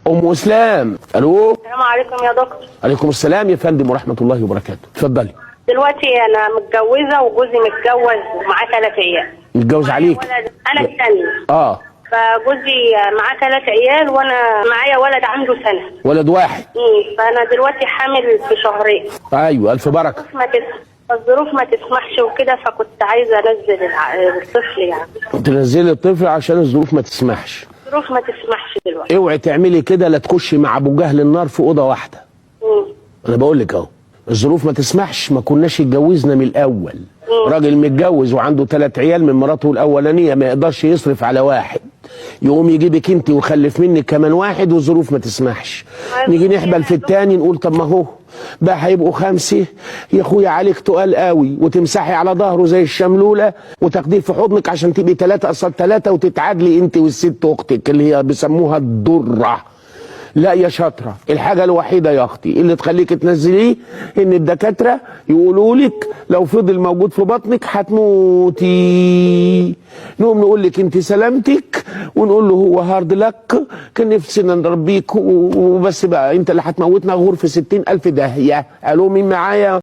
ام اسلام. الو. السلام عليكم يا دكتور. عليكم السلام يا فندم ورحمه الله وبركاته. اتفضلي. دلوقتي انا متجوزه وجوزي متجوز ومعاه 3 عيال. متجوز عليك؟ انا الثانيه. فجوزي معاه 3 عيال وانا معايا ولد عنده سنه. ولد واحد. فانا دلوقتي حامل في شهرين. ايوه الف بركه. الظروف ما تسمحش وكده، فكنت عايزه انزل الطفل يعني. تنزلي الطفل عشان الظروف ما تسمحش. الظروف ما تسمحش دلوقتي. اوعي تعملي كده، لا تخشي مع ابو جهل النار في اوضه واحده. انا بقول لك اهو، الظروف ما تسمحش، ما كناش اتجوزنا من الاول. راجل متجوز وعنده 3 عيال من مراته الاولانيه ما يقدرش يصرف على واحد، يقوم يجيبك انت ويخلف منك كمان واحد والظروف ما تسمحش. نيجي نحبل في التاني نقول طب ما هو بقى هيبقوا 5 يا اخويا، عليك تقال قوي، وتمسحي على ظهره زي الشملوله وتاخديه في حضنك عشان تبقي 3 قصاد 3 وتتعادلي انت والست اختك اللي هي بيسموها الضره. لا يا شاطره، الحاجه الوحيده يا اختي اللي تخليك تنزليه ان الدكاتره يقولوا لك لو فضل موجود في بطنك هتموتي. نقوم نقول لك انت سلامتك ونقول له هو هارد لك، كان نفسنا نربيك وبس، بقى انت اللي هتموتنا غور في 60,000 داهيه. قالوا مين معايا؟